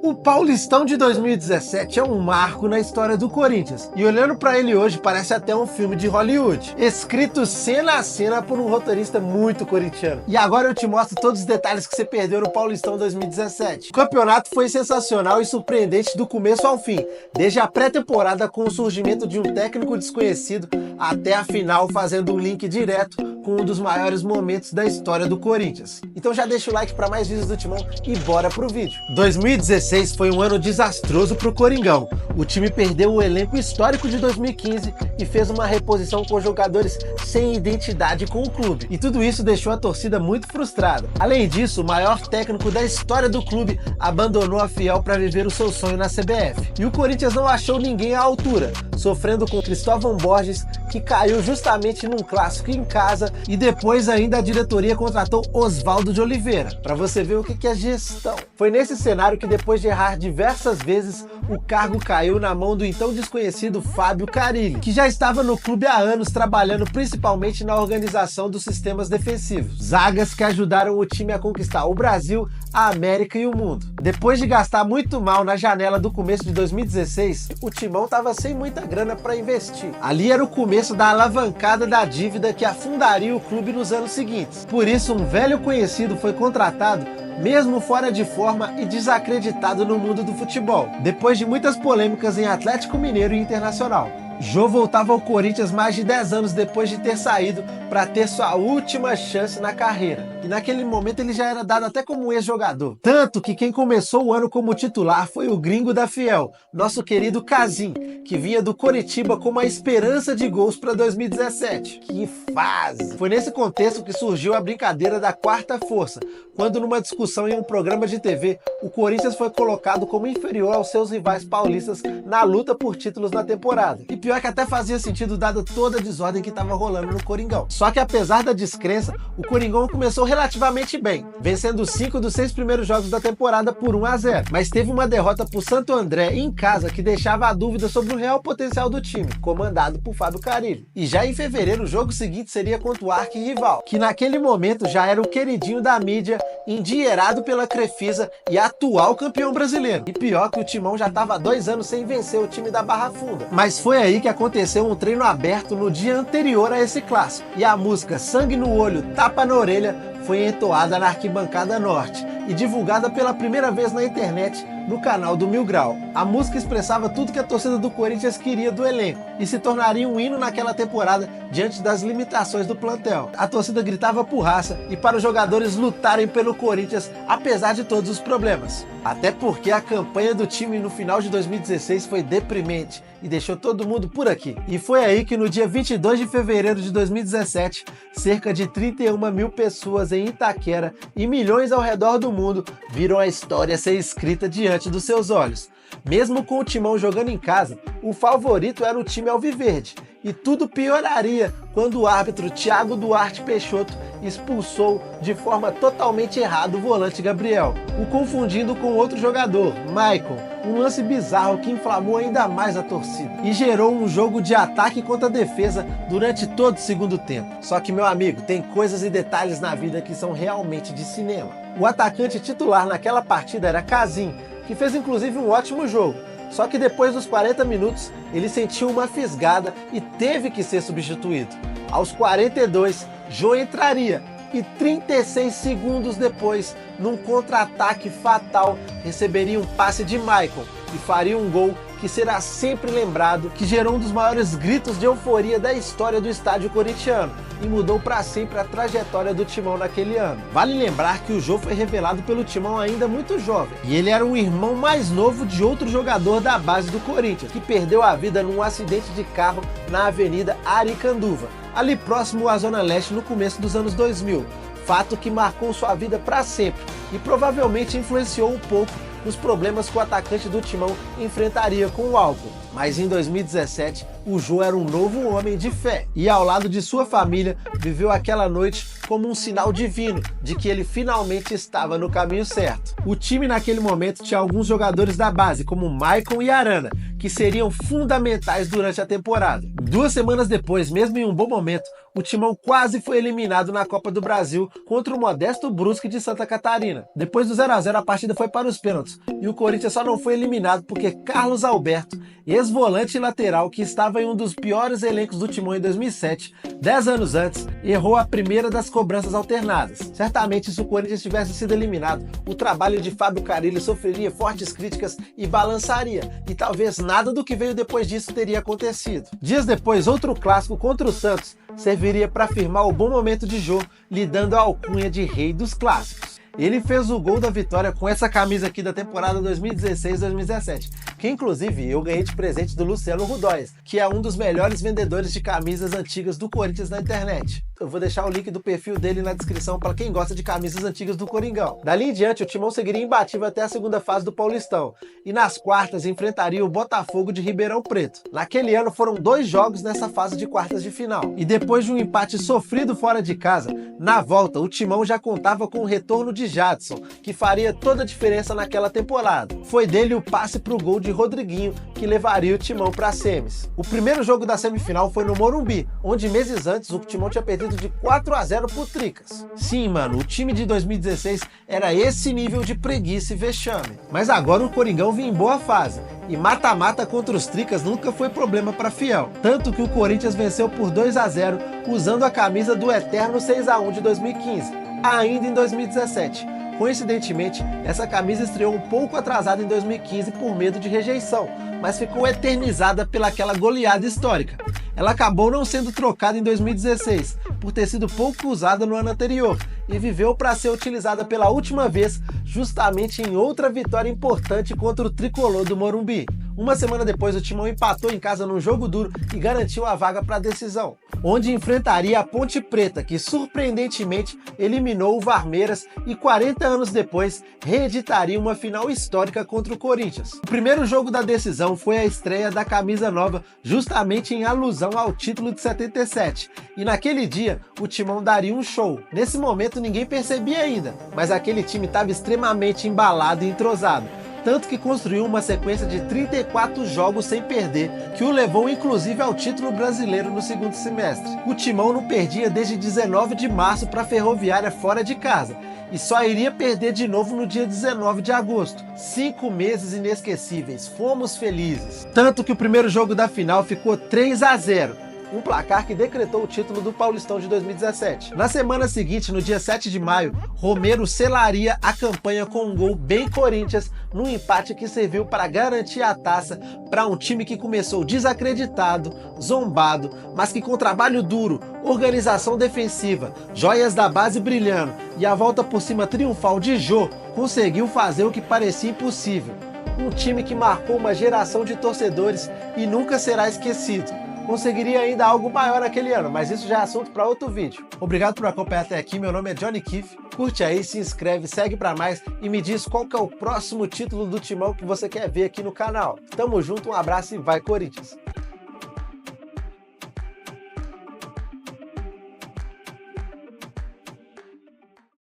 O Paulistão de 2017 é um marco na história do Corinthians, e olhando pra ele hoje parece até um filme de Hollywood, escrito cena a cena por um roteirista muito corintiano. E agora eu te mostro todos os detalhes que você perdeu no Paulistão 2017. O campeonato foi sensacional e surpreendente do começo ao fim, desde a pré-temporada com o surgimento de um técnico desconhecido até a final, fazendo um link direto com um dos maiores momentos da história do Corinthians. Então já deixa o like para mais vídeos do Timão e bora pro vídeo. 2016 foi um ano desastroso pro Coringão. O time perdeu o elenco histórico de 2015 e fez uma reposição com jogadores sem identidade com o clube. E tudo isso deixou a torcida muito frustrada. Além disso, o maior técnico da história do clube abandonou a Fiel para viver o seu sonho na CBF. E o Corinthians não achou ninguém à altura, sofrendo com Cristóvão Borges, que caiu justamente num clássico em casa, e depois ainda a diretoria contratou Oswaldo de Oliveira, para você ver o que é gestão. Foi nesse cenário que, depois de errar diversas vezes, o cargo caiu na mão do então desconhecido Fábio Carilli, que já estava no clube há anos trabalhando principalmente na organização dos sistemas defensivos, zagas que ajudaram o time a conquistar o Brasil, a América e o mundo. Depois de gastar muito mal na janela do começo de 2016, o Timão estava sem muita grana para investir. Ali era o começo da alavancada da dívida que afundaria o clube nos anos seguintes. Por isso, um velho conhecido foi contratado, mesmo fora de forma e desacreditado no mundo do futebol, depois de muitas polêmicas em Atlético Mineiro e Internacional. Jô voltava ao Corinthians mais de 10 anos depois de ter saído para ter sua última chance na carreira. E naquele momento ele já era dado até como um ex-jogador. Tanto que quem começou o ano como titular foi o gringo da Fiel, nosso querido Casim, que vinha do Coritiba com uma esperança de gols para 2017. Que fase! Foi nesse contexto que surgiu a brincadeira da quarta força, quando numa discussão em um programa de TV, o Corinthians foi colocado como inferior aos seus rivais paulistas na luta por títulos na temporada. E pior que até fazia sentido dada toda a desordem que estava rolando no Coringão. Só que apesar da descrença, o Coringão começou relativamente bem, vencendo 5 dos 6 primeiros jogos da temporada por 1-0. Mas teve uma derrota por Santo André em casa que deixava a dúvida sobre o real potencial do time, comandado por Fábio Carilli. E já em fevereiro o jogo seguinte seria contra o arquirrival, que naquele momento já era o queridinho da mídia, endinheirado pela Crefisa e atual campeão brasileiro. E pior que o Timão já estava há 2 anos sem vencer o time da Barra Funda. Mas foi aí que aconteceu um treino aberto no dia anterior a esse clássico, e a música Sangue no Olho, Tapa na Orelha foi entoada na arquibancada norte e divulgada pela primeira vez na internet no canal do Mil Grau. A música expressava tudo que a torcida do Corinthians queria do elenco e se tornaria um hino naquela temporada diante das limitações do plantel. A torcida gritava por raça e para os jogadores lutarem pelo Corinthians apesar de todos os problemas. Até porque a campanha do time no final de 2016 foi deprimente e deixou todo mundo por aqui. E foi aí que no dia 22 de fevereiro de 2017, cerca de 31 mil pessoas em Itaquera e milhões ao redor do mundo viram a história ser escrita diante dos seus olhos. Mesmo com o Timão jogando em casa, o favorito era o time alviverde, e tudo pioraria quando o árbitro Thiago Duarte Peixoto expulsou de forma totalmente errada o volante Gabriel, o confundindo com outro jogador, Maicon, um lance bizarro que inflamou ainda mais a torcida e gerou um jogo de ataque contra defesa durante todo o segundo tempo. Só que, meu amigo, tem coisas e detalhes na vida que são realmente de cinema. O atacante titular naquela partida era Casim, que fez inclusive um ótimo jogo. Só que depois dos 40 minutos, ele sentiu uma fisgada e teve que ser substituído. Aos 42, Jô entraria e 36 segundos depois, num contra-ataque fatal, receberia um passe de Maicon e faria um gol que será sempre lembrado, que gerou um dos maiores gritos de euforia da história do estádio corintiano e mudou para sempre a trajetória do Timão naquele ano. Vale lembrar que o Jô foi revelado pelo Timão ainda muito jovem, e ele era um irmão mais novo de outro jogador da base do Corinthians, que perdeu a vida num acidente de carro na Avenida Aricanduva, ali próximo à Zona Leste no começo dos anos 2000, fato que marcou sua vida para sempre e provavelmente influenciou um pouco nos problemas que o atacante do Timão enfrentaria com o álcool. Mas em 2017, o Jô era um novo homem de fé e, ao lado de sua família, viveu aquela noite como um sinal divino de que ele finalmente estava no caminho certo. O time naquele momento tinha alguns jogadores da base, como Maicon e Arana, que seriam fundamentais durante a temporada. 2 semanas depois, mesmo em um bom momento, o Timão quase foi eliminado na Copa do Brasil contra o modesto Brusque de Santa Catarina. Depois do 0 a 0 a partida foi para os pênaltis e o Corinthians só não foi eliminado porque Carlos Alberto, ex-volante lateral que estava em um dos piores elencos do Timão em 2007, 10 anos antes, errou a primeira das cobranças alternadas. Certamente, se o Corinthians tivesse sido eliminado, o trabalho de Fábio Carille sofreria fortes críticas e balançaria, e talvez nada do que veio depois disso teria acontecido. Dias depois, outro clássico contra o Santos serviria para afirmar o bom momento de Jô, lhe dando a alcunha de rei dos clássicos. Ele fez o gol da vitória com essa camisa aqui da temporada 2016-2017, que inclusive eu ganhei de presente do Luciano Rudóias, que é um dos melhores vendedores de camisas antigas do Corinthians na internet. Eu vou deixar o link do perfil dele na descrição para quem gosta de camisas antigas do Coringão. Dali em diante, o Timão seguiria imbatível até a segunda fase do Paulistão, e nas quartas enfrentaria o Botafogo de Ribeirão Preto. Naquele ano foram 2 jogos nessa fase de quartas de final, e depois de um empate sofrido fora de casa, na volta o Timão já contava com o retorno de Jadson, que faria toda a diferença naquela temporada. Foi dele o passe para o gol de Rodriguinho, que levaria o Timão para as semis. O primeiro jogo da semifinal foi no Morumbi, onde meses antes o Timão tinha perdido de 4 a 0 por Tricas. Sim, mano, o time de 2016 era esse nível de preguiça e vexame. Mas agora o Coringão vinha em boa fase, e mata-mata contra os Tricas nunca foi problema para Fiel. Tanto que o Corinthians venceu por 2 a 0 usando a camisa do eterno 6 a 1 de 2015, ainda em 2017. Coincidentemente, essa camisa estreou um pouco atrasada em 2015 por medo de rejeição, mas ficou eternizada pelaquela goleada histórica. Ela acabou não sendo trocada em 2016, por ter sido pouco usada no ano anterior, e viveu para ser utilizada pela última vez justamente em outra vitória importante contra o tricolor do Morumbi. Uma semana depois, o Timão empatou em casa num jogo duro e garantiu a vaga para a decisão, onde enfrentaria a Ponte Preta, que surpreendentemente eliminou o Varmeiras e 40 anos depois reeditaria uma final histórica contra o Corinthians. O primeiro jogo da decisão foi a estreia da camisa nova, justamente em alusão ao título de 77, e naquele dia o Timão daria um show. Nesse momento ninguém percebia ainda, mas aquele time estava extremamente embalado e entrosado. Tanto que construiu uma sequência de 34 jogos sem perder, que o levou inclusive ao título brasileiro no segundo semestre. O Timão não perdia desde 19 de março para a Ferroviária fora de casa, e só iria perder de novo no dia 19 de agosto. 5 meses inesquecíveis, fomos felizes. Tanto que o primeiro jogo da final ficou 3 a 0. Um placar que decretou o título do Paulistão de 2017. Na semana seguinte, no dia 7 de maio, Romero selaria a campanha com um gol bem Corinthians, num empate que serviu para garantir a taça para um time que começou desacreditado, zombado, mas que com trabalho duro, organização defensiva, joias da base brilhando e a volta por cima triunfal de Jô, conseguiu fazer o que parecia impossível. Um time que marcou uma geração de torcedores e nunca será esquecido. Conseguiria ainda algo maior naquele ano, mas isso já é assunto para outro vídeo. Obrigado por acompanhar até aqui, meu nome é Johnny Kiff. Curte aí, se inscreve, segue para mais e me diz qual que é o próximo título do Timão que você quer ver aqui no canal. Tamo junto, um abraço e vai Corinthians!